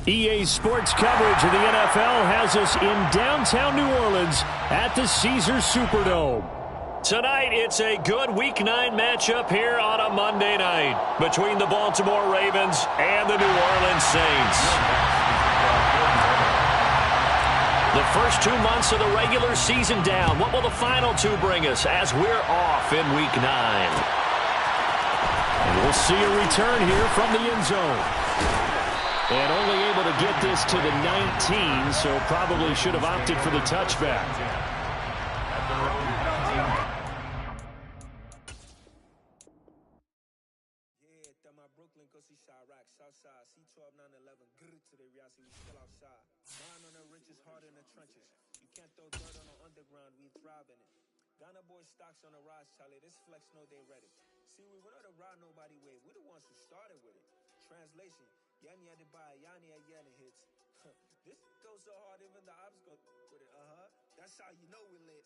EA Sports coverage of the NFL has us in downtown New Orleans at the Caesars Superdome. Tonight, it's a good Week 9 matchup here on a Monday night between the Baltimore Ravens and the New Orleans Saints. The first 2 months of the regular season down. What will the final two bring us as we're off in Week 9? And we'll see a return here from the end zone. And only able to get this to the 19, so probably should have opted for the touchback. Stocks on the rise, Charlie. This flex know they ready. See, we went on the ride nobody wave. We're the ones who started with it. Translation, Yanni had to buy, Yanni had Yanni hits. This goes so hard, even the ops go with it. That's how you know we lit.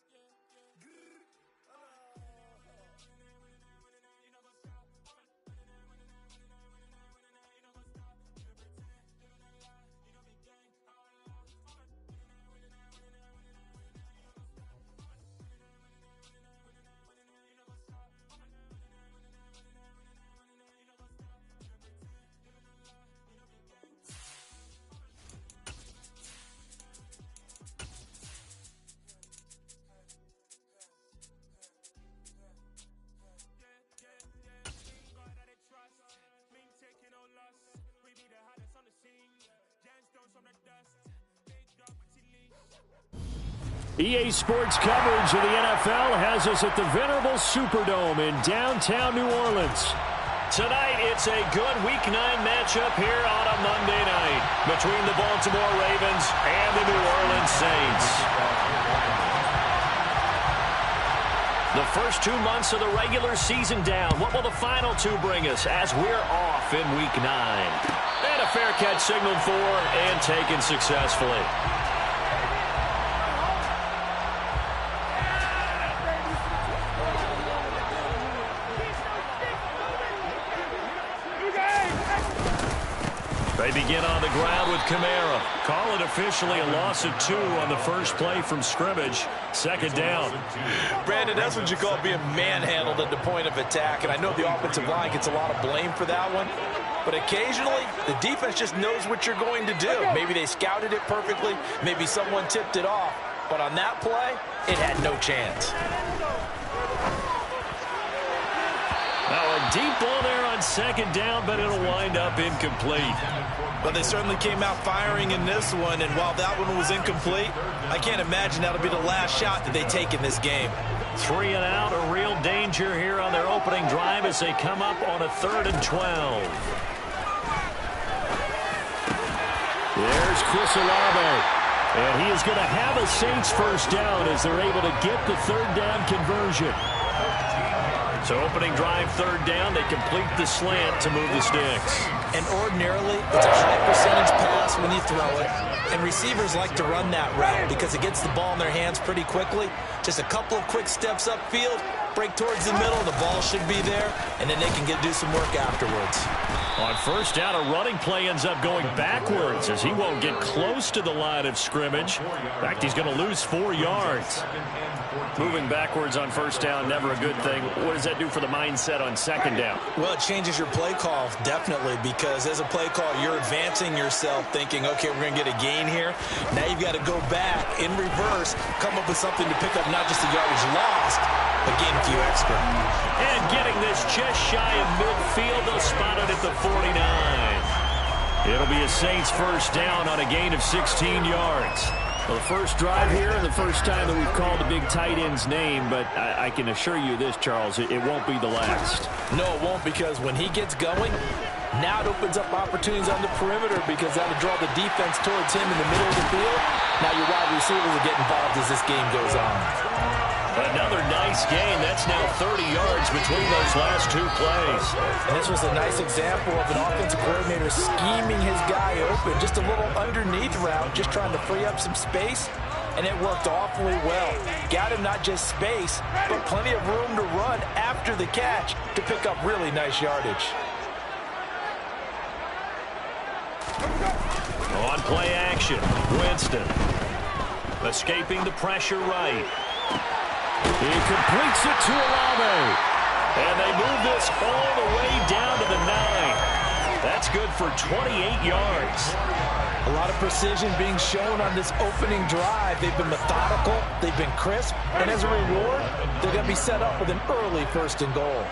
EA Sports coverage of the NFL has us at the venerable Superdome in downtown New Orleans. Tonight, it's a good Week 9 matchup here on a Monday night between the Baltimore Ravens and the New Orleans Saints. The first 2 months of the regular season down. What will the final two bring us as we're off in Week 9? And a fair catch signaled for and taken successfully. They begin on the ground with Kamara. Call it officially a loss of 2 on the first play from scrimmage. Second down. Brandon, that's what you call being manhandled at the point of attack. And I know the offensive line gets a lot of blame for that one. But occasionally, the defense just knows what you're going to do. Maybe they scouted it perfectly. Maybe someone tipped it off. But on that play, it had no chance. Now a deep ball there on second down, but it'll wind up incomplete. But they certainly came out firing in this one, and while that one was incomplete, I can't imagine that'll be the last shot that they take in this game. 3 and out, a real danger here on their opening drive as they come up on a 3rd and 12. There's Chris Olave. And he is going to have a Saints first down as they're able to get the 3rd down conversion. So opening drive, 3rd down, they complete the slant to move the sticks. And ordinarily, it's a high percentage pass when you throw it. And receivers like to run that route because it gets the ball in their hands pretty quickly. Just a couple of quick steps upfield, break towards the middle, the ball should be there, and then they can do some work afterwards. On first down, a running play ends up going backwards as he won't get close to the line of scrimmage. In fact, he's going to lose 4 yards. Moving backwards on first down, never a good thing. What does that do for the mindset on second down? Well, it changes your play call, definitely, because as a play call, you're advancing yourself thinking, okay, we're going to get a gain here. Now you've got to go back in reverse, come up with something to pick up not just the yardage lost, but gain a few extra. And getting this just shy of midfield, they'll spot it at the 49. It'll be a Saints first down on a gain of 16 yards. Well, the first drive here and the first time that we've called a big tight end's name, but I can assure you this, Charles, it won't be the last. No, it won't, because when he gets going, now it opens up opportunities on the perimeter because that'll draw the defense towards him in the middle of the field. Now your wide receivers will get involved as this game goes on. Another nice gain. That's now 30 yards between those last 2 plays. And this was a nice example of an offensive coordinator scheming his guy open. Just a little underneath route, just trying to free up some space. And it worked awfully well. Got him not just space, but plenty of room to run after the catch to pick up really nice yardage. play action. Winston escaping the pressure right. He completes it to Olave. And they move this all the way down to the 9. That's good for 28 yards. A lot of precision being shown on this opening drive. They've been methodical, they've been crisp, and as a reward, they're going to be set up with an early 1st and goal.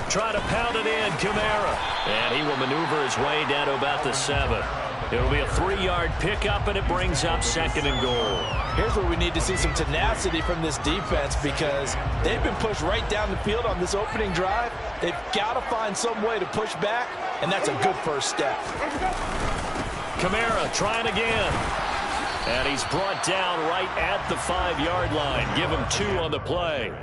Try to pound it in, Kamara. And he will maneuver his way down to about the 7. It'll be a 3-yard pickup, and it brings up 2nd and goal. Here's where we need to see some tenacity from this defense because they've been pushed right down the field on this opening drive. They've got to find some way to push back, and that's a good first step. Kamara trying again. And he's brought down right at the 5-yard line. Give him 2 on the play.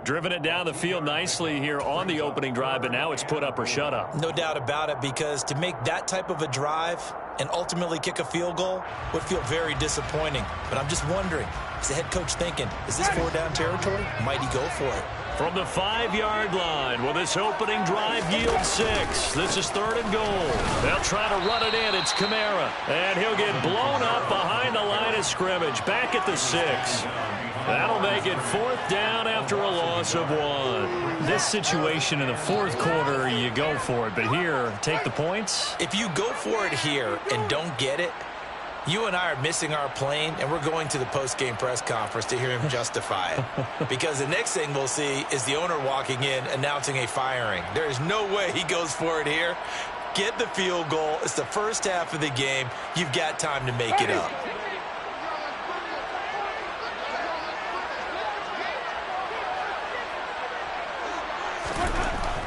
Driven it down the field nicely here on the opening drive, but now it's put up or shut up. No doubt about it, because to make that type of a drive and ultimately kick a field goal would feel very disappointing. But I'm just wondering, is the head coach thinking, is this 4-down territory? Might he go for it? From the 5-yard line, will this opening drive yield 6? This is 3rd and goal. They'll try to run it in. It's Kamara. And he'll get blown up behind the line of scrimmage. Back at the 6. That'll make it 4th down after a loss of 1. This situation in the 4th quarter, you go for it. But here, take the points. If you go for it here and don't get it, you and I are missing our plane, and we're going to the post-game press conference to hear him justify it. Because the next thing we'll see is the owner walking in announcing a firing. There is no way he goes for it here. Get the field goal. It's the first half of the game. You've got time to make it up.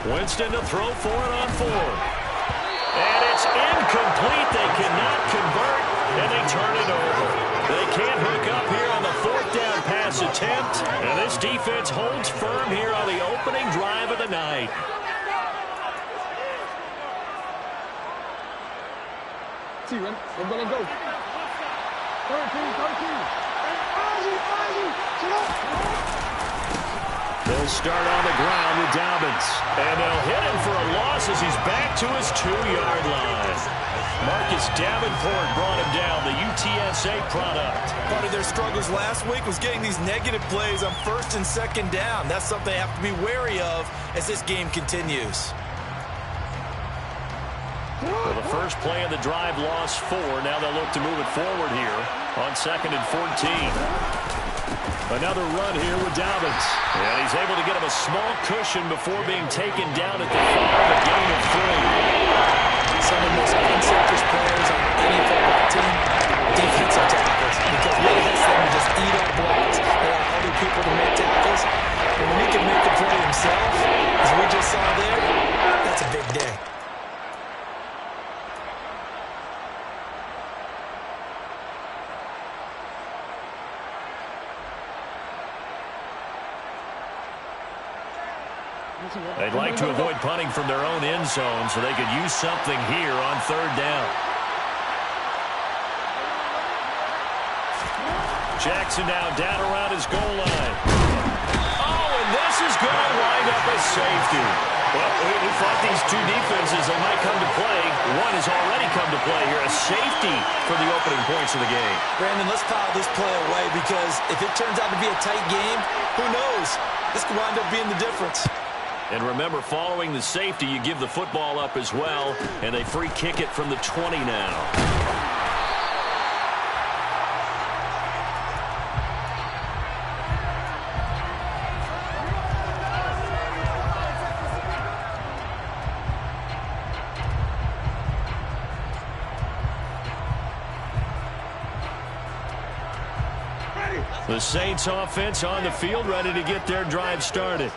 Winston to throw for it on 4. And it's incomplete. They cannot convert, and they turn it over. They can't hook up here on the 4th down pass attempt, and this defense holds firm here on the opening drive of the night. Go. 13. They'll start on the ground with Dobbins. And they'll hit him for a loss as he's back to his 2-yard line. Marcus Davenport brought him down, the UTSA product. Part of their struggles last week was getting these negative plays on 1st and 2nd down. That's something they have to be wary of as this game continues. Well, the first play of the drive lost 4. Now they'll look to move it forward here on 2nd and 14. Another run here with Dobbins. And he's able to get him a small cushion before being taken down at the 5, a gain of 3. Some of the most unselfish players on any football team, defensive tackles, because what it is them to just eat up blocks and allow other people to make tackles. And when he can make the play himself, as we just saw there, that's a big day. They'd like to avoid punting from their own end zone so they could use something here on 3rd down. Jackson now down around his goal line. Oh, and this is going to wind up a safety. Well, we thought these two defenses, they might come to play. One has already come to play here, a safety for the opening points of the game. Brandon, let's pile this play away because if it turns out to be a tight game, who knows? This could wind up being the difference. And remember, following the safety, you give the football up as well, and they free kick it from the 20 now. The Saints offense on the field, ready to get their drive started.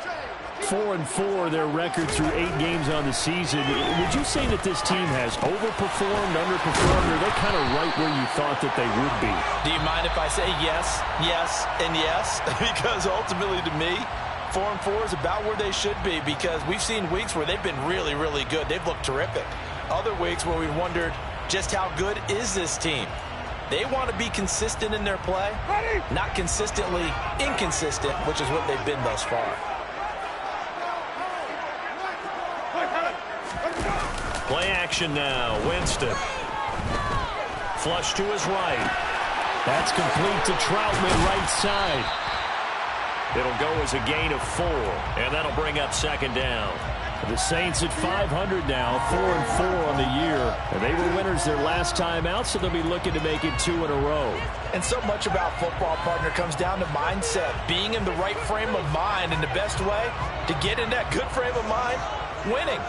4-4 their record through 8 games on the season. Would you say that this team has overperformed, underperformed, or they're kind of right where you thought that they would be? Do you mind if I say yes, yes, and yes? Because ultimately to me, 4-4 is about where they should be because we've seen weeks where they've been really, really good. They've looked terrific. Other weeks where we've wondered just how good is this team? They want to be consistent in their play, not consistently inconsistent, which is what they've been thus far. Play action now. Winston. Flush to his right. That's complete to Troutman, right side. It'll go as a gain of 4, and that'll bring up second down. The Saints at 500 now, 4-4 on the year. And they were winners their last time out, so they'll be looking to make it 2 in a row. And so much about football, partner, comes down to mindset. Being in the right frame of mind, and the best way to get in that good frame of mind, winning.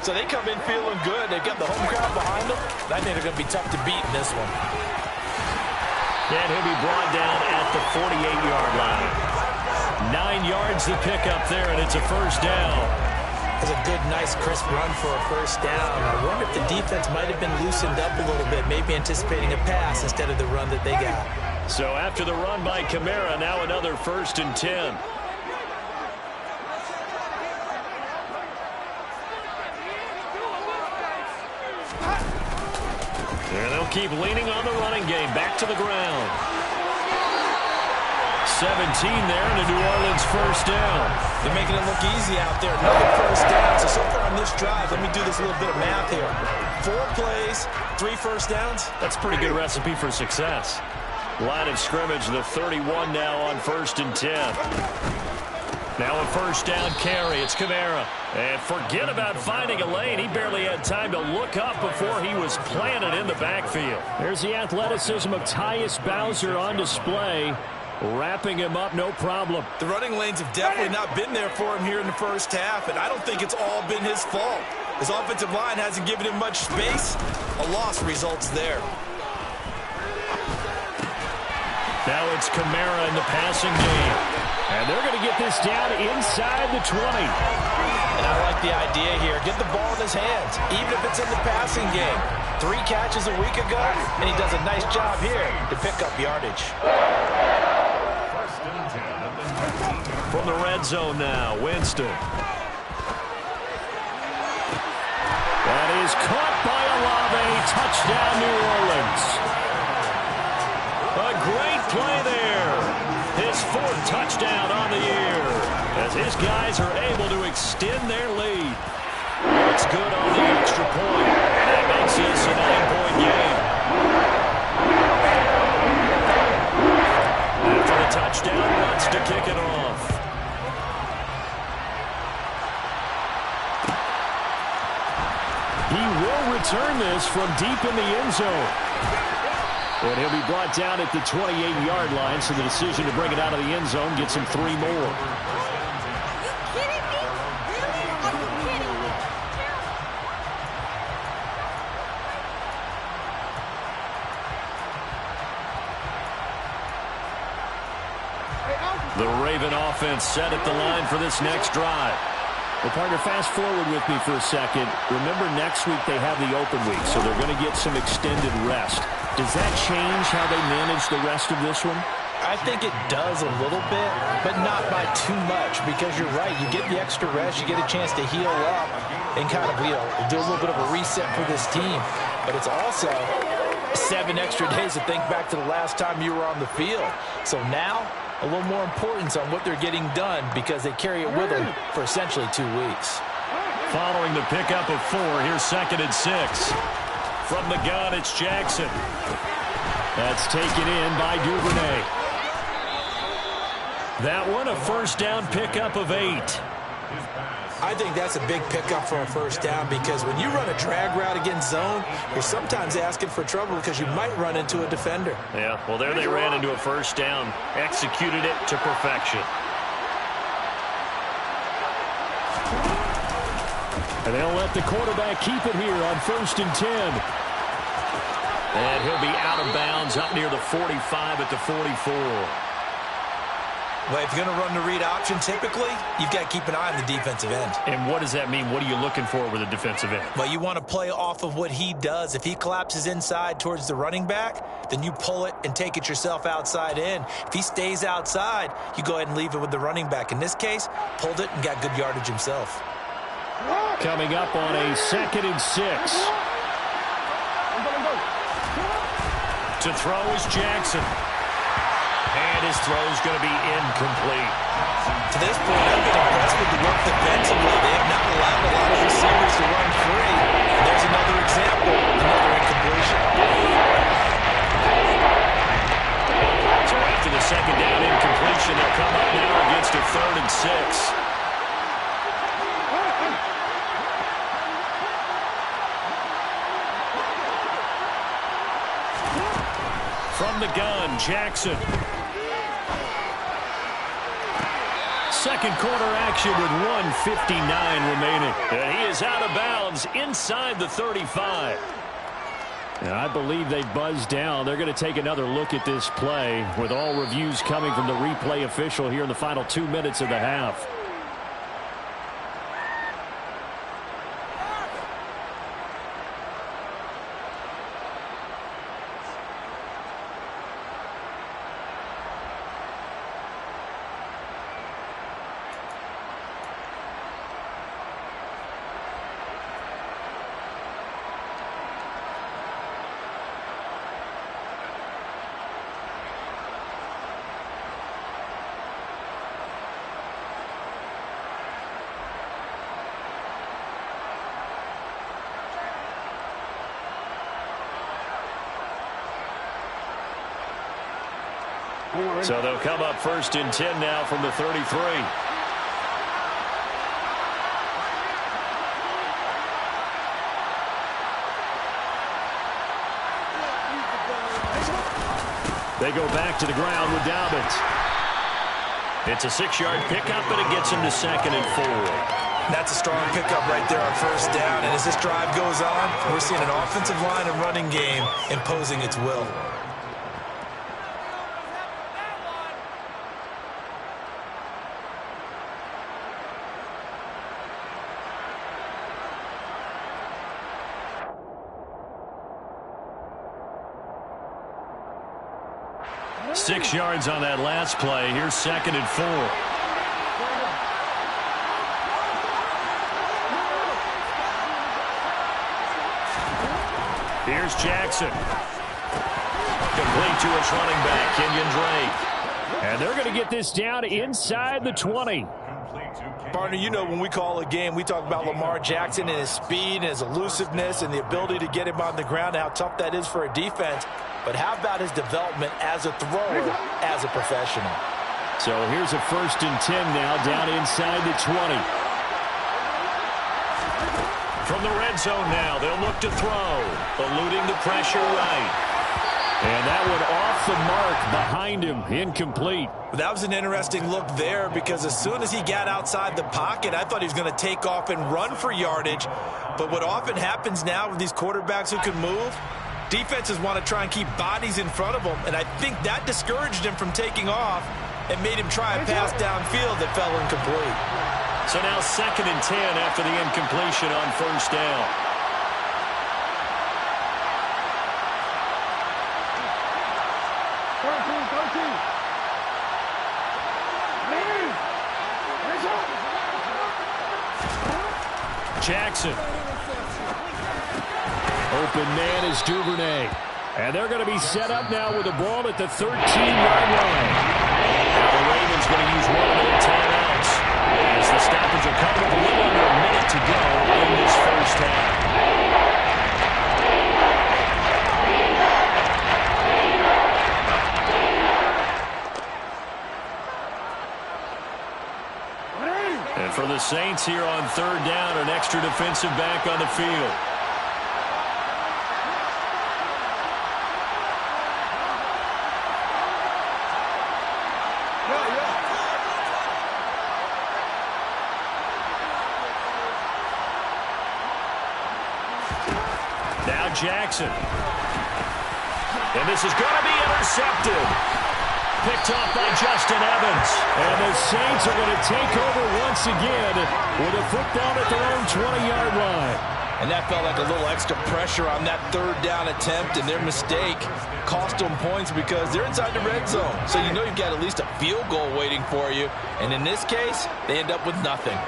So they come in feeling good. They've got the home crowd behind them. I think they're going to be tough to beat in this one. And he'll be brought down at the 48-yard line. 9 yards to pick up there, and it's a first down. That's a good, nice, crisp run for a first down. I wonder if the defense might have been loosened up a little bit, maybe anticipating a pass instead of the run that they got. So after the run by Kamara, now another 1st and 10. And they'll keep leaning on the running game. Back to the ground. 17 there, and a New Orleans first down. They're making it look easy out there. Another first down. So far on this drive, let me do this little bit of math here. 4 plays, 3 first downs. That's a pretty good recipe for success. Line of scrimmage, the 31 now on 1st and 10. Now a first down carry. It's Kamara. And forget about finding a lane. He barely had time to look up before he was planted in the backfield. There's the athleticism of Tyus Bowser on display. Wrapping him up, no problem. The running lanes have definitely not been there for him here in the first half, and I don't think it's all been his fault. His offensive line hasn't given him much space. A loss results there. Now it's Kamara in the passing game. And they're going to get this down inside the 20. And I like the idea here. Get the ball in his hands, even if it's in the passing game. 3 catches a week ago, and he does a nice job here to pick up yardage. From the red zone now, Winston. That is caught by Olave. Touchdown, New Orleans. A great play there. His 4th touchdown on the year, as his guys are able to extend their lead. It's good on the extra point. That makes this a 9-point game. After the touchdown, wants to kick it off. He will return this from deep in the end zone. And he'll be brought down at the 28-yard line, so the decision to bring it out of the end zone gets him 3 more. Are you kidding me? Really? Are you kidding me? The Raven offense set at the line for this next drive. Well, partner, fast forward with me for a second. Remember, next week they have the open week, so they're going to get some extended rest. Does that change how they manage the rest of this one? I think it does a little bit, but not by too much, because you're right. You get the extra rest, you get a chance to heal up and kind of, do a little bit of a reset for this team. But it's also 7 extra days to think back to the last time you were on the field. So now, a little more importance on what they're getting done, because they carry it with them for essentially 2 weeks. Following the pickup of 4, here's 2nd and 6. From the gun, it's Jackson. That's taken in by Duvernay. That one, a first down pickup of 8. I think that's a big pickup for a first down, because when you run a drag route against zone, you're sometimes asking for trouble because you might run into a defender. Yeah, well, there they ran into a first down. Executed it to perfection. And they'll let the quarterback keep it here on 1st and 10. And he'll be out of bounds up near the 45 at the 44. Well, if you're going to run the read option, typically, you've got to keep an eye on the defensive end. And what does that mean? What are you looking for with a defensive end? Well, you want to play off of what he does. If he collapses inside towards the running back, then you pull it and take it yourself outside in. If he stays outside, you go ahead and leave it with the running back. In this case, pulled it and got good yardage himself. Coming up on a 2nd and 6. To throw is Jackson. And his throw's going to be incomplete. To this point, I've been impressed with the work defensively. They have not allowed a lot of receivers to run free. There's From the gun, Jackson. Second quarter action with 1:59 remaining. And he is out of bounds inside the 35. And I believe they buzzed down. They're going to take another look at this play with all reviews coming from the replay official here in the final 2 minutes of the half. So they'll come up 1st and 10 now from the 33. They go back to the ground with Dobbins. It's a 6-yard pickup, and it gets him to 2nd and 4. That's a strong pickup right there on 1st down. And as this drive goes on, we're seeing an offensive line and running game imposing its will. Six yards on that last play. Here's 2nd and 4. Here's Jackson. Complete to his running back, Kenyon Drake. And they're going to get this down inside the 20. Partner, you know when we call a game, we talk about Lamar Jackson and his speed and his elusiveness and the ability to get him on the ground and how tough that is for a defense. But how about his development as a thrower, as a professional? So here's a 1st and 10 now, down inside the 20. From the red zone now, they'll look to throw, eluding the pressure right. And that one off the mark behind him, incomplete. That was an interesting look there because as soon as he got outside the pocket, I thought he was going to take off and run for yardage. But what often happens now with these quarterbacks who can move, defenses want to try and keep bodies in front of them, and I think that discouraged him from taking off and made him try a pass downfield that fell incomplete. So now 2nd and 10 after the incompletion on 1st down. Jackson. Open man is Duvernay. And they're going to be set up now with the ball at the 13-yard line. Now the Ravens going to use one of their timeouts as the stoppage will come with a little under a minute to go in this first half. And for the Saints here on 3rd down, an extra defensive back on the field. Now Jackson. And this is going to be intercepted. Picked off by Justin Evans. And the Saints are going to take over once again with a football at their own 20-yard line. And that felt like a little extra pressure on that 3rd down attempt, and their mistake cost them points because they're inside the red zone. So you know you've got at least a field goal waiting for you. And in this case, they end up with nothing.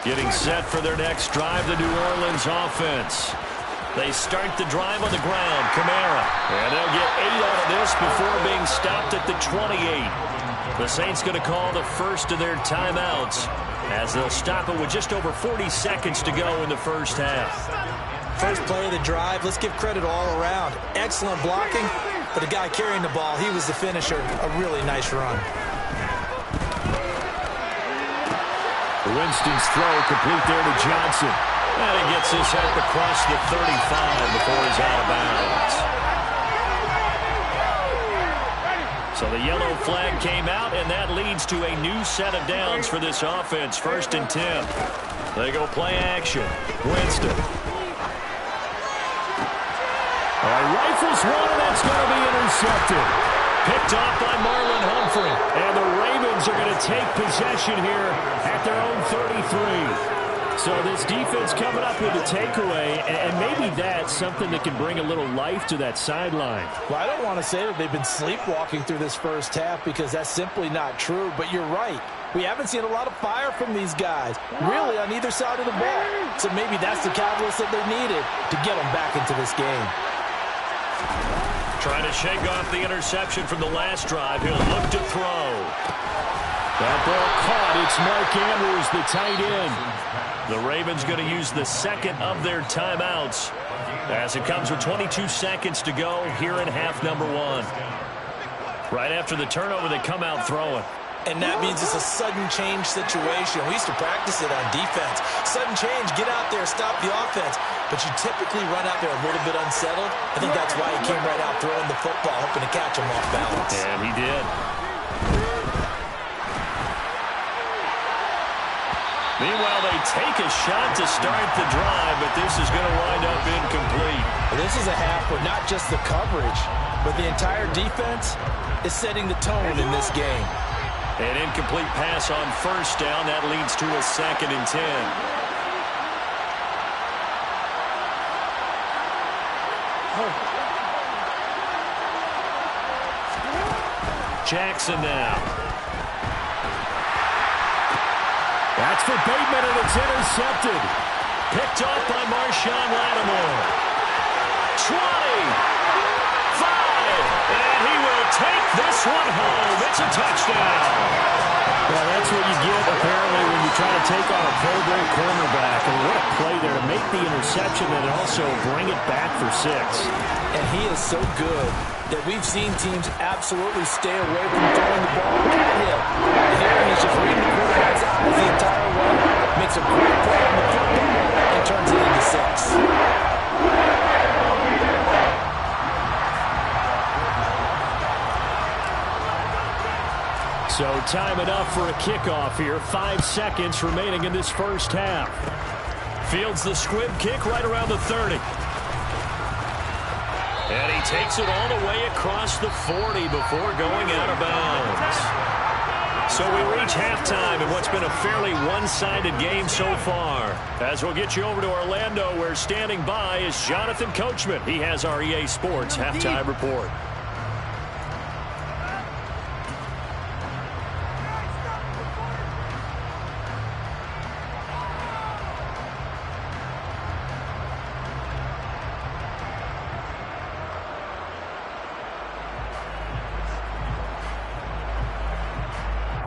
Getting set for their next drive, the New Orleans offense. They start the drive on the ground. Kamara. And they'll get 8 out of this before being stopped at the 28. The Saints going to call the first of their timeouts as they'll stop it with just over 40 seconds to go in the first half. First play of the drive, let's give credit all around. Excellent blocking, but the guy carrying the ball, he was the finisher. A really nice run. Winston's throw complete there to Johnson. And he gets this up across the 35 before he's out of bounds. So the yellow flag came out, and that leads to a new set of downs for this offense. 1st and 10. They go play action. Winston. Rifles one, and that's going to be intercepted. Picked off by Marlon Humphrey. And the Ravens are going to take possession here at their own 33. So this defense coming up with a takeaway, and maybe that's something that can bring a little life to that sideline. Well, I don't want to say that they've been sleepwalking through this first half because that's simply not true, but you're right. We haven't seen a lot of fire from these guys, really, on either side of the ball. So maybe that's the catalyst that they needed to get them back into this game. Trying to shake off the interception from the last drive. He'll look to throw. That ball caught. It's Mark Andrews, the tight end. The Ravens going to use the second of their timeouts as it comes with 22 seconds to go here in half number 1. Right after the turnover, they come out throwing. And that means it's a sudden change situation. We used to practice it on defense. Sudden change, get out there, stop the offense. But you typically run out there a little bit unsettled. I think that's why he came right out throwing the football, hoping to catch him off balance. And he did. Meanwhile, they take a shot to start the drive, but this is going to wind up incomplete. This is a half where not just the coverage, but the entire defense is setting the tone in this game. An incomplete pass on 1st down. That leads to a 2nd and 10. Jackson now. That's for Bateman, and it's intercepted. Picked off by Marshawn Lattimore. 20. 5. And he will take this one home. It's a touchdown. Well, that's what you get, apparently, when you try to take on a Pro Bowl cornerback. And what a play there to make the interception and also bring it back for 6. And he is so good that we've seen teams absolutely stay away from throwing the ball at him. Here he's just reading the quarterback's eyes the entire way, makes a great play on the football, and turns it into 6. So time enough for a kickoff here. 5 seconds remaining in this first half. Fields the squib kick right around the 30. And he takes it all the way across the 40 before going out of bounds. So we reach halftime in what's been a fairly one-sided game so far. As we'll get you over to Orlando, where standing by is Jonathan Coachman. He has our EA Sports halftime report.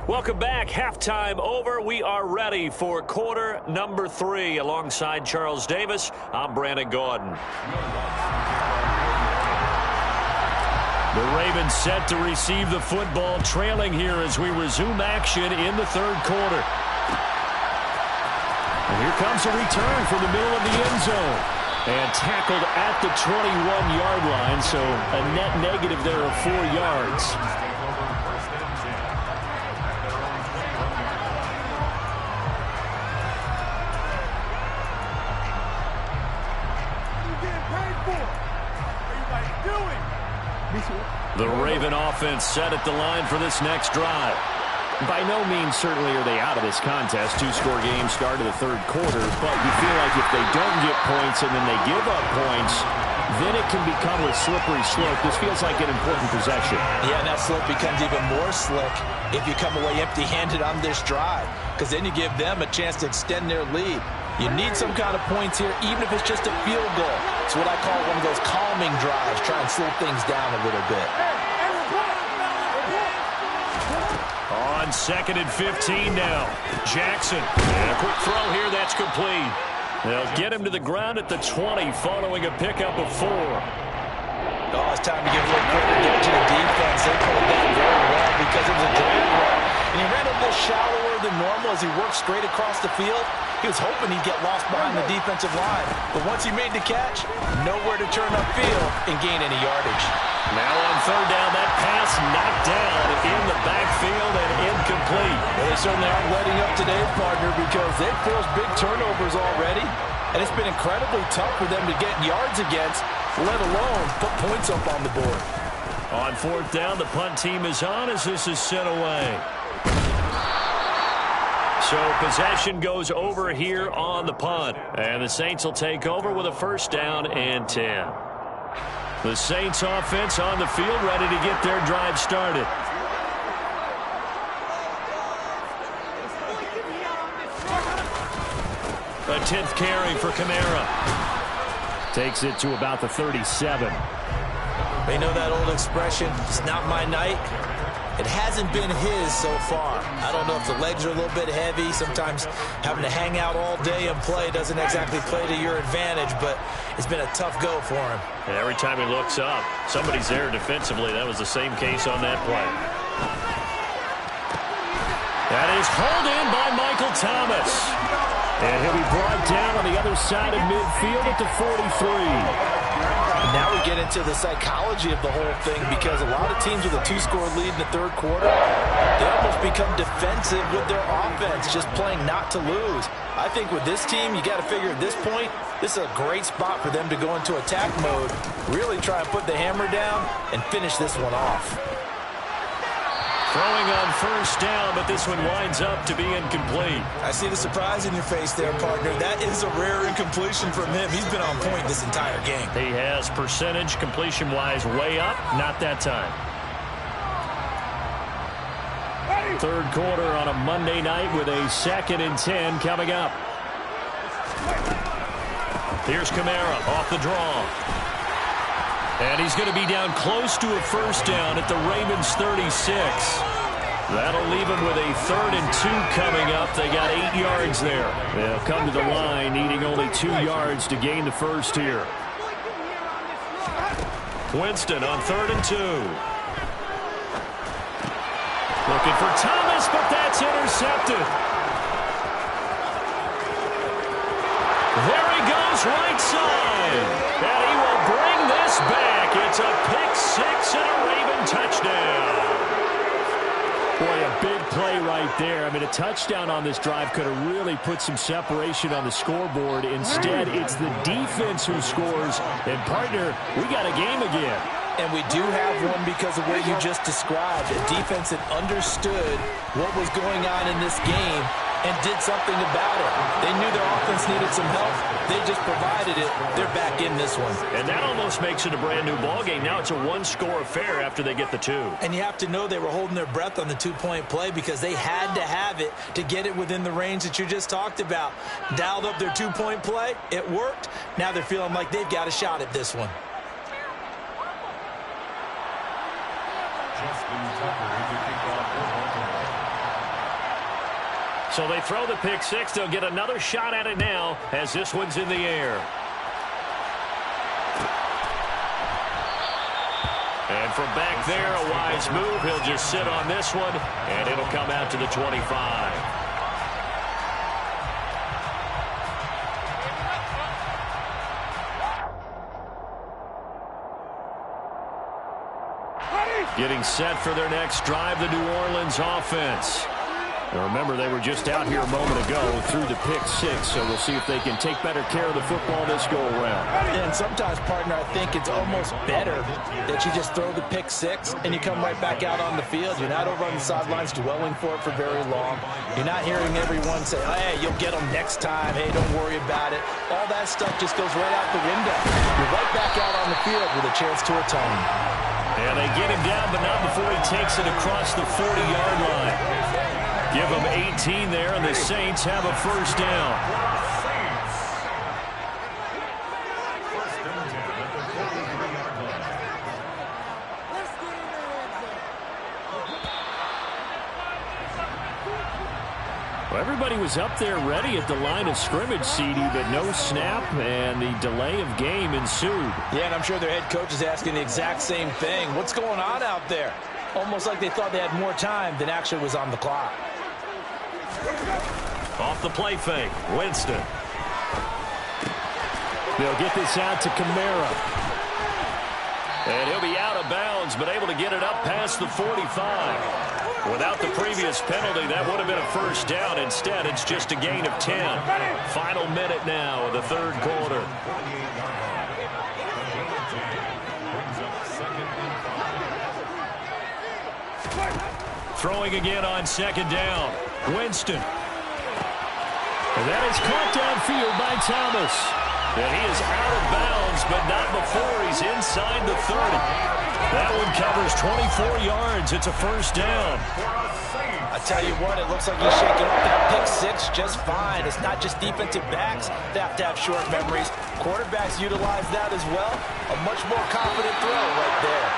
Welcome back. Halftime over. We are ready for quarter number 3. Alongside Charles Davis, I'm Brandon Gordon. The Ravens set to receive the football, trailing here as we resume action in the third quarter. And here comes a return from the middle of the end zone. And tackled at the 21-yard line, so a net negative there of 4 yards. The Raven offense set at the line for this next drive. By no means, certainly, are they out of this contest. 2-score game start of the third quarter, but you feel like if they don't get points and then they give up points, then it can become a slippery slope. This feels like an important possession. Yeah, and that slope becomes even more slick if you come away empty-handed on this drive, because then you give them a chance to extend their lead. You need some kind of points here, even if it's just a field goal. It's what I call one of those calming drives, try and slow things down a little bit. On 2nd and 15 now. Jackson. And a quick throw here. That's complete. They'll get him to the ground at the 20 following a pickup of 4. Oh, it's time to give a little credit to the defense. They played that very well because it was a drag run. And he ran a little shallower than normal as he worked straight across the field. He was hoping he'd get lost behind the defensive line. But once he made the catch, nowhere to turn upfield and gain any yardage. Now on third down, that pass knocked down in the backfield and incomplete. Well, they certainly aren't letting up today, partner, because they've forced big turnovers already. And it's been incredibly tough for them to get yards against, let alone put points up on the board. On fourth down, the punt team is on as this is sent away. So possession goes over here on the punt. And the Saints will take over with a first down and 10. The Saints offense on the field ready to get their drive started. A 10th carry for Kamara. Takes it to about the 37. They know that old expression, it's not my night. It hasn't been his so far. I don't know if the legs are a little bit heavy. Sometimes having to hang out all day and play doesn't exactly play to your advantage, but it's been a tough go for him. And every time he looks up, somebody's there defensively. That was the same case on that play. That is hauled in by Michael Thomas. And he'll be brought down on the other side of midfield at the 43. Now we get into the psychology of the whole thing, because a lot of teams with a 2-score lead in the third quarter, they almost become defensive with their offense, just playing not to lose. I think with this team, you got to figure at this point, this is a great spot for them to go into attack mode, really try and put the hammer down and finish this one off. Throwing on first down, but this one winds up to be incomplete. I see the surprise in your face there, partner. That is a rare incompletion from him. He's been on point this entire game. He has percentage completion-wise way up, not that time. Third quarter on a Monday night with a 2nd and 10 coming up. Here's Kamara off the draw. And he's going to be down close to a first down at the Ravens 36. That'll leave him with a 3rd and 2 coming up. They got 8 yards there. They'll come to the line needing only 2 yards to gain the first here. Winston on 3rd and 2. Looking for Thomas, but that's intercepted. There he goes, right side. And he will bring this back. It's a pick 6 and a Raven touchdown. Boy, a big play right there. I mean, a touchdown on this drive could have really put some separation on the scoreboard. Instead, it's the defense who scores. And, partner, we got a game again. And we do have one because of what you just described. A defense that understood what was going on in this game and did something about it. They knew their offense needed some help. They just provided it. They're back in this one. And that almost makes it a brand-new ballgame. Now it's a 1-score affair after they get the 2. And you have to know they were holding their breath on the 2-point play because they had to have it to get it within the range that you just talked about. Dialed up their 2-point play. It worked. Now they're feeling like they've got a shot at this one. So they throw the pick 6. They'll get another shot at it now as this one's in the air. And from back there, a wise move. He'll just sit on this one, and it'll come out to the 25. Getting set for their next drive, the New Orleans offense. Now remember, they were just out here a moment ago through the pick 6, so we'll see if they can take better care of the football this go-around. And sometimes, partner, I think it's almost better that you just throw the pick 6 and you come right back out on the field. You're not over on the sidelines dwelling for it for very long. You're not hearing everyone say, oh, hey, you'll get them next time. Hey, don't worry about it. All that stuff just goes right out the window. You're right back out on the field with a chance to atone. And they get him down, but not before he takes it across the 40-yard line. Give them 18 there, and the Saints have a first down. Well, everybody was up there ready at the line of scrimmage, CD, but no snap, and the delay of game ensued. Yeah, and I'm sure their head coach is asking the exact same thing. What's going on out there? Almost like they thought they had more time than actually was on the clock. Off the play fake, Winston. They'll get this out to Kamara. And he'll be out of bounds, but able to get it up past the 45. Without the previous penalty, that would have been a first down. Instead, it's just a gain of 10. Final minute now of the third quarter. Throwing again on second down. Winston. And that is caught downfield by Thomas. And he is out of bounds, but not before he's inside the 30. That one covers 24 yards. It's a first down. I tell you what, it looks like he's shaking up that pick six just fine. It's not just defensive backs that have to have short memories. Quarterbacks utilize that as well. A much more confident throw right there.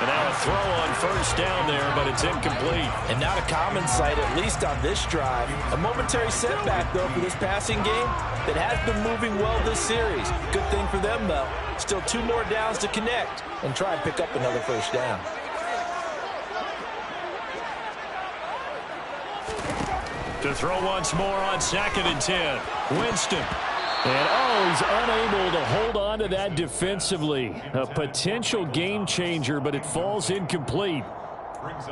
And now a throw on first down there, but it's incomplete. And not a common sight, at least on this drive. A momentary setback, though, for this passing game that has been moving well this series. Good thing for them, though. Still 2 more downs to connect and try and pick up another first down. To throw once more on 2nd and 10. Winston. And, he's unable to hold on to that defensively. A potential game changer, but it falls incomplete.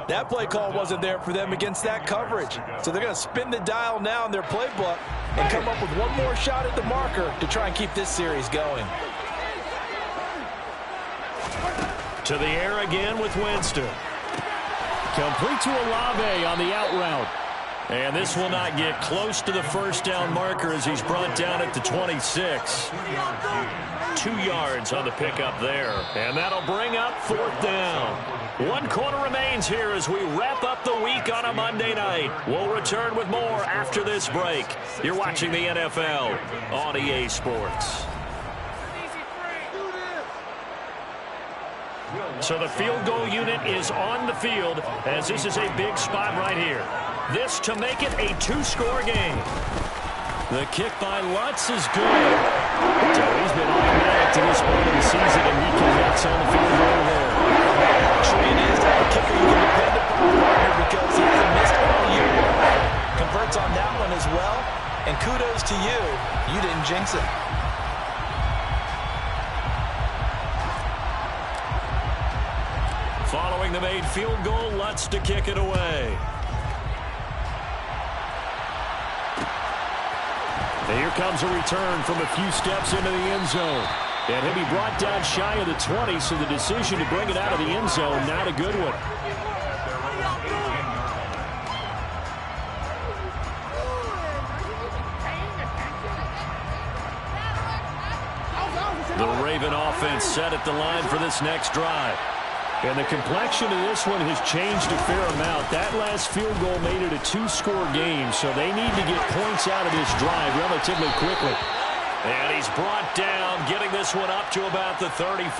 That play call wasn't there for them against that coverage. So they're going to spin the dial now in their playbook and come up with one more shot at the marker to try and keep this series going. To the air again with Winston. Complete to Olave on the out route. And this will not get close to the first down marker as he's brought down at the 26. 2 yards on the pickup there. And that'll bring up 4th down. 1 quarter remains here as we wrap up the week on a Monday night. We'll return with more after this break. You're watching the NFL on EA Sports. So the field goal unit is on the field as this is a big spot right here. This to make it a 2-score game. The kick by Lutz is good. So he's been automatic to this point of the season, and he connects on the field goal there. Actually, it is the kicker you can depend upon here because he hasn't missed all year. Converts on that one as well. And kudos to you. You didn't jinx it. Following the made field goal, Lutz to kick it away. And here comes a return from a few steps into the end zone. And he'll be brought down shy of the 20, so the decision to bring it out of the end zone, not a good one. The Raven offense set at the line for this next drive. And the complexion of this one has changed a fair amount. That last field goal made it a 2-score game, so they need to get points out of this drive relatively quickly. And he's brought down, getting this one up to about the 35.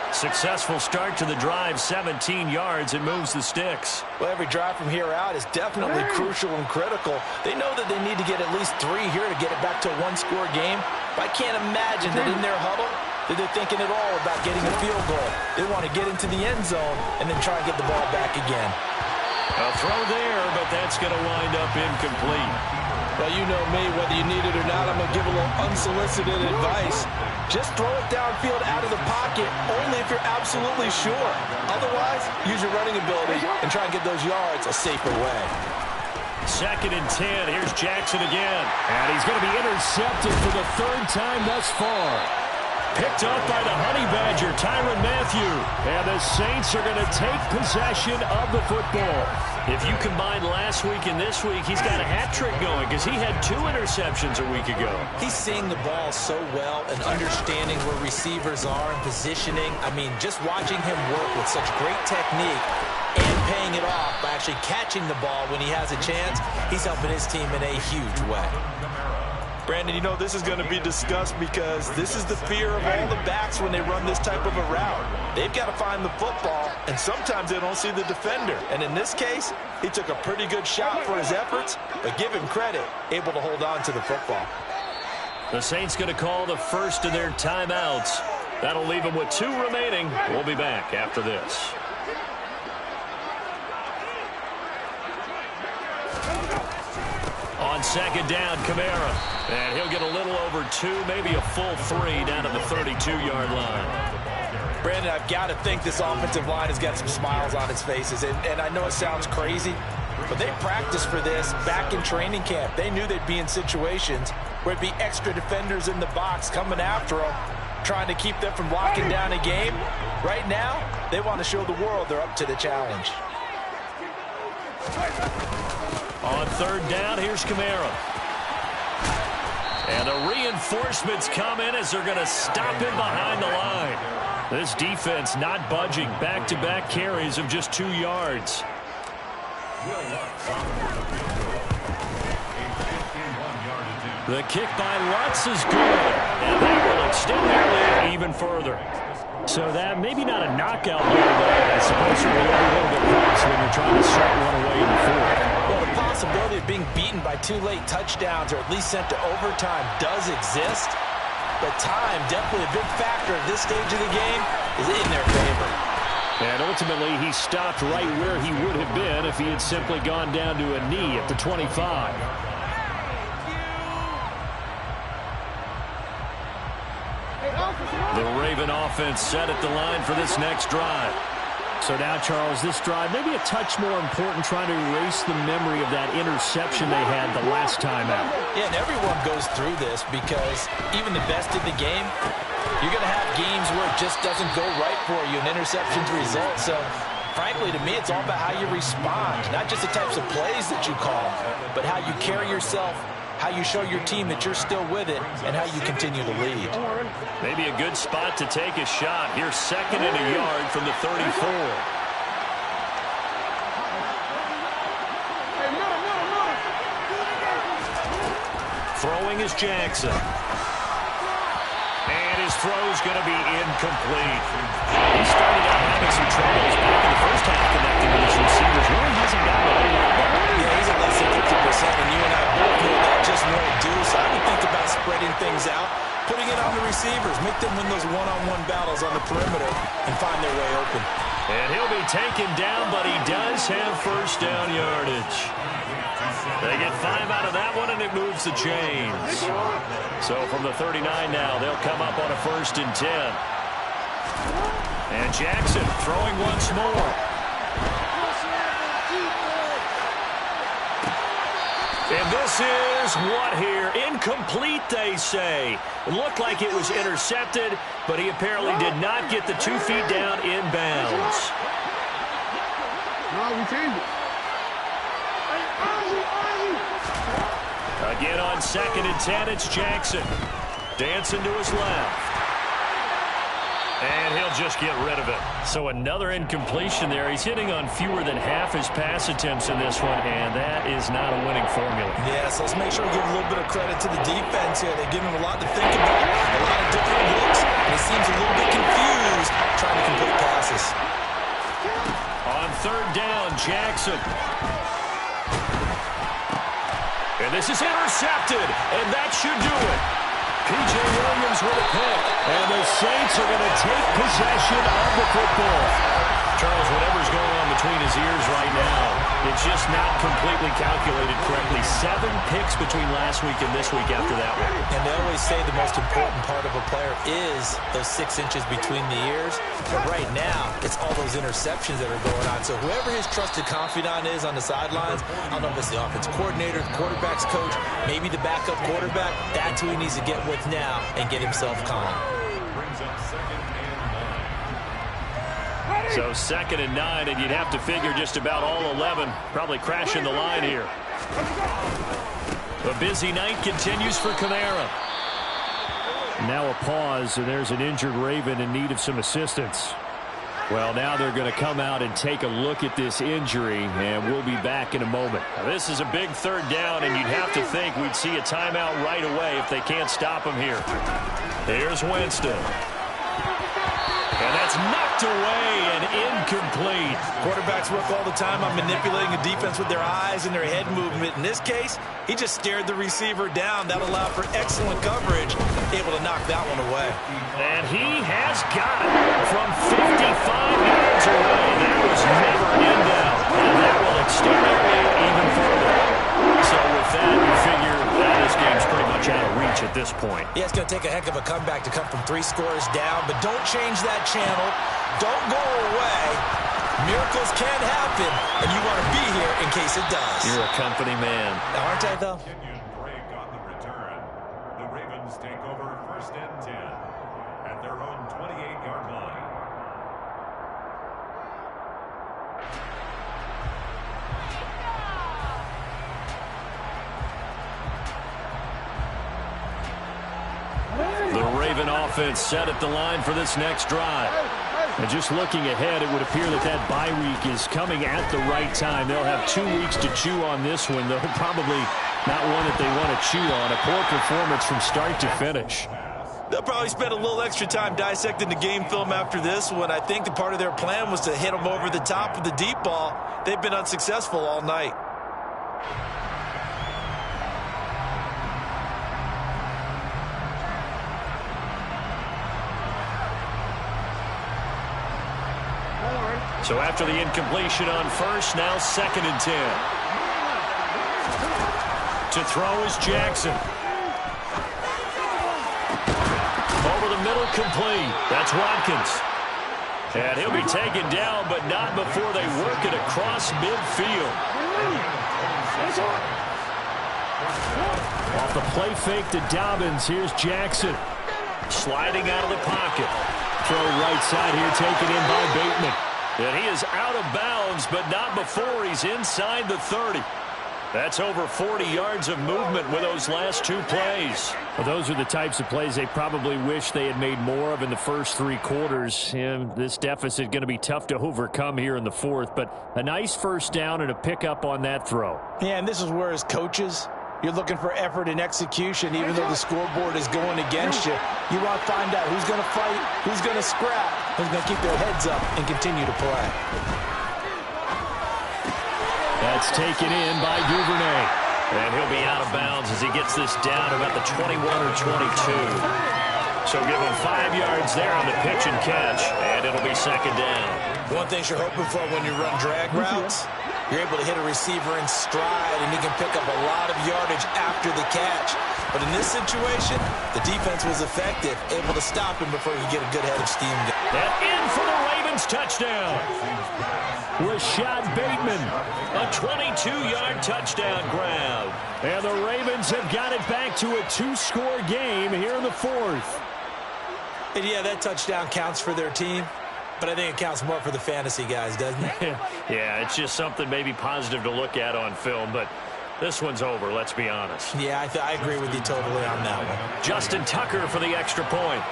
Successful start to the drive, 17 yards, and moves the sticks. Well, every drive from here out is definitely crucial and critical. They know that they need to get at least 3 here to get it back to a 1-score game. But I can't imagine that in their huddle, that they're thinking at all about getting a field goal. They want to get into the end zone and then try and get the ball back again. A throw there, but that's going to wind up incomplete. Well, you know me, whether you need it or not, I'm going to give a little unsolicited advice. Just throw it downfield out of the pocket, only if you're absolutely sure. Otherwise, use your running ability and try and get those yards a safer way. 2nd and 10. Here's Jackson again. And he's going to be intercepted for the 3rd time thus far. Picked up by the Honey Badger, Tyrann Mathieu. And the Saints are going to take possession of the football. If you combine last week and this week, he's got a hat trick going because he had 2 interceptions a week ago. He's seeing the ball so well and understanding where receivers are and positioning. I mean, just watching him work with such great technique and paying it off by actually catching the ball when he has a chance, he's helping his team in a huge way. Brandon, you know, this is going to be discussed because this is the fear of all the backs when they run this type of a route. They've got to find the football, and sometimes they don't see the defender. And in this case, he took a pretty good shot for his efforts, but give him credit, able to hold on to the football. The Saints going to call the first of their timeouts. That'll leave them with 2 remaining. We'll be back after this. On second down, Kamara. And he'll get a little over 2, maybe a full 3 down to the 32-yard line. Brandon, I've got to think this offensive line has got some smiles on its faces. And I know it sounds crazy, but they practiced for this back in training camp. They knew they'd be in situations where it'd be extra defenders in the box coming after them, trying to keep them from locking down a game. Right now, they want to show the world they're up to the challenge. On third down, here's Kamara. And the reinforcements come in as they're going to stop him behind the line. This defense not budging. Back-to-back carries of just 2 yards. The kick by Lutz is good. And that will extend their lead even further. So that maybe not a knockout here, but I suppose it will be a little bit close when you're trying to start one away in the fourth. Well, the possibility of being beaten by 2 late touchdowns or at least sent to overtime does exist. But time, definitely a big factor at this stage of the game, is in their favor. And ultimately, he stopped right where he would have been if he had simply gone down to a knee at the 25. The Raven offense set at the line for this next drive. So now, Charles, this drive maybe a touch more important, trying to erase the memory of that interception they had the last time out. Yeah, and everyone goes through this because even the best in the game, you're going to have games where it just doesn't go right for you, and interceptions result. So, frankly, to me, it's all about how you respond, not just the types of plays that you call, but how you carry yourself, how you show your team that you're still with it, and how you continue to lead. Maybe a good spot to take a shot. Here's 2nd and a yard from the 34. Throwing is Jackson. And his throw's going to be incomplete. He started out having some troubles back in the first half connecting with his receivers. Really hasn't gotten a whole lot better. Yeah, he's at less than 50%, and you and I both know that just won't do. So I would think about spreading things out, putting it on the receivers, make them win those one-on-one battles on the perimeter and find their way open. And he'll be taken down, but he does have first down yardage. They get 5 out of that one, and it moves the chains. So from the 39 now, they'll come up on a 1st and 10. And Jackson throwing once more. And this is what here? Incomplete, they say. It looked like it was intercepted, but he apparently did not get the 2 feet down inbounds. No, we changed it. Again on 2nd and 10, it's Jackson. Dancing to his left. And he'll just get rid of it. So another incompletion there. He's hitting on fewer than half his pass attempts in this one, and that is not a winning formula. Yeah, so let's make sure we give a little bit of credit to the defense here. They give him a lot to think about, a lot of different looks, and he seems a little bit confused trying to complete passes. On 3rd down, Jackson. And this is intercepted, and that should do it. P.J. Williams with a pick, and the Saints are going to take possession of the football. Charles, whatever's going on between his ears right now, it's just not completely calculated correctly. 7 picks between last week and this week after that one. And they always say the most important part of a player is those 6 inches between the ears. But right now, it's all those interceptions that are going on. So whoever his trusted confidant is on the sidelines, I don't know if it's the offense coordinator, the quarterback's coach, maybe the backup quarterback, that's who he needs to get with now and get himself calm. So 2nd and 9, and you'd have to figure just about all 11 probably crashing the line here. The busy night continues for Kamara. Now a pause, and there's an injured Raven in need of some assistance. Well, now they're going to come out and take a look at this injury, and we'll be back in a moment. Now, this is a big 3rd down, and you'd have to think we'd see a timeout right away if they can't stop him here. Here's Winston. And that's knocked away and incomplete. Quarterbacks work all the time on manipulating a defense with their eyes and their head movement. In this case, he just stared the receiver down. That allowed for excellent coverage, able to knock that one away. And he has got it from 55 yards away. That was never in doubt. And that will extend their lead even further. So with that, you figure game's pretty much out of reach at this point. Yeah, it's going to take a heck of a comeback to come from 3 scores down, but don't change that channel. Don't go away. Miracles can happen, and you want to be here in case it does. You're a company man. Aren't I, though? Continued break on the return. The Ravens take over 1st and 10 at their own 28-yard line. The Raven offense set at the line for this next drive. And just looking ahead, it would appear that bye week is coming at the right time. They'll have 2 weeks to chew on this one, though probably not one that they want to chew on. A poor performance from start to finish. They'll probably spend a little extra time dissecting the game film after this one. I think the part of their plan was to hit them over the top with the deep ball. They've been unsuccessful all night. So after the incompletion on first, now 2nd and 10. To throw is Jackson. Over the middle, complete. That's Watkins. And he'll be taken down, but not before they work it across midfield. Off the play fake to Dobbins, here's Jackson. Sliding out of the pocket. Throw right side here, taken in by Bateman. And he is out of bounds, but not before he's inside the 30. That's over 40 yards of movement with those last 2 plays. Well, those are the types of plays they probably wish they had made more of in the first 3 quarters. And this deficit going to be tough to overcome here in the 4th, but a nice first down and a pickup on that throw. Yeah, and this is where, as coaches, you're looking for effort and execution, even though the scoreboard is going against you. You want to find out who's going to fight, who's going to scrap, who's going to keep their heads up and continue to play. That's taken in by Duvernay. And he'll be out of bounds as he gets this down about the 21 or 22. So give him 5 yards there on the pitch and catch, and it'll be 2nd down. One thing you're hoping for when you run drag routes, you're able to hit a receiver in stride, and he can pick up a lot of yardage after the catch. But in this situation, the defense was effective, able to stop him before he get a good head of steam. And in for the Ravens touchdown. Rashad Bateman, a 22-yard touchdown grab. And the Ravens have got it back to a 2-score game here in the 4th. And yeah, that touchdown counts for their team, but I think it counts more for the fantasy guys, doesn't it? Yeah, it's just something maybe positive to look at on film, but this one's over, let's be honest. Yeah, I agree with you totally on that one. Justin Tucker for the extra point.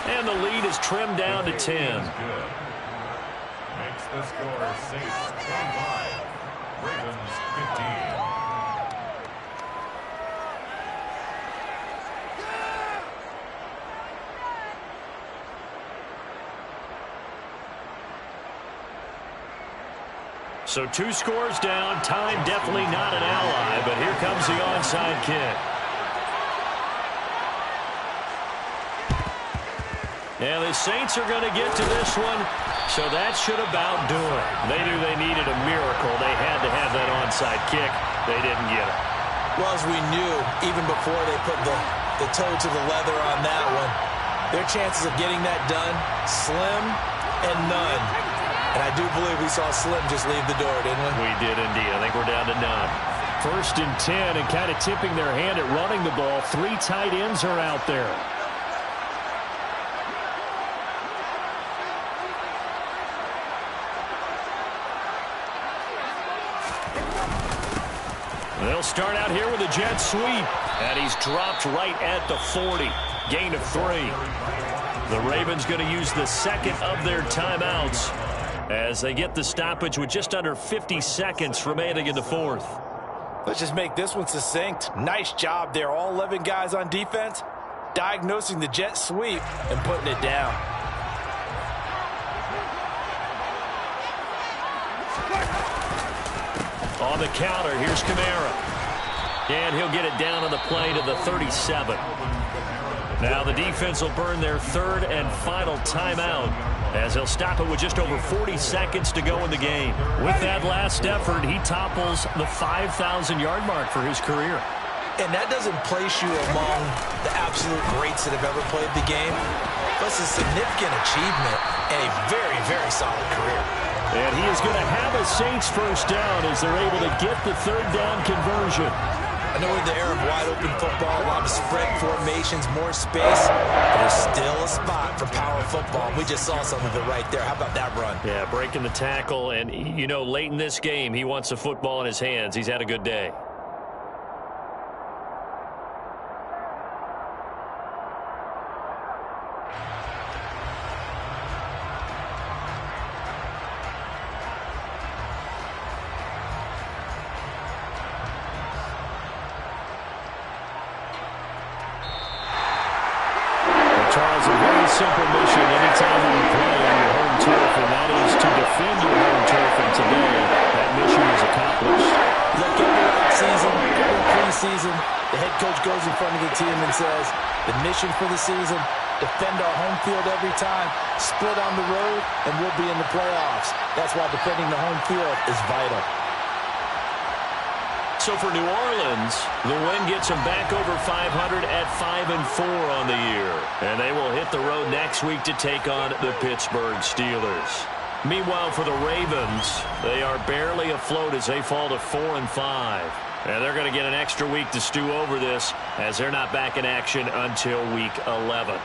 And the lead is trimmed down to 10. Makes the score Saints 25, Ravens 15. So 2 scores down. Time definitely not an ally, but here comes the onside kick. And the Saints are going to get to this one, so that should about do it. They knew they needed a miracle. They had to have that onside kick. They didn't get it. Well, as we knew, even before they put the toe to the leather on that one, their chances of getting that done, slim and none. And I do believe we saw Slim just leave the door, didn't we? We did indeed. I think we're down to none. 1st and 10, and kind of tipping their hand at running the ball. 3 tight ends are out there. They'll start out here with a jet sweep. And he's dropped right at the 40. Gain of 3. The Ravens going to use the 2nd of their timeouts as they get the stoppage with just under 50 seconds remaining in the 4th. Let's just make this one succinct. Nice job there. All 11 guys on defense diagnosing the jet sweep and putting it down. On the counter, here's Kamara. And he'll get it down on the play to the 37. Now the defense will burn their third and final timeout as they'll stop it with just over 40 seconds to go in the game. With that last effort, he topples the 5,000-yard mark for his career. And that doesn't place you among the absolute greats that have ever played the game. Plus a significant achievement and a very, very solid career. And he is going to have a Saints first down as they're able to get the third down conversion. I know in the era of wide-open football, a lot of spread formations, more space, but there's still a spot for power football. We just saw some of it right there. How about that run? Yeah, breaking the tackle, and, you know, late in this game, he wants the football in his hands. He's had a good day. Charles, a very simple mission anytime you play on your home turf, and that is to defend your home turf, and today that mission is accomplished. Look, every season, every preseason, the head coach goes in front of the team and says, the mission for the season, defend our home field every time, split on the road, and we'll be in the playoffs. That's why defending the home field is vital. So for New Orleans, the win gets them back over 500 at 5-4 on the year. And they will hit the road next week to take on the Pittsburgh Steelers. Meanwhile, for the Ravens, they are barely afloat as they fall to 4-5. And they're going to get an extra week to stew over this as they're not back in action until week 11.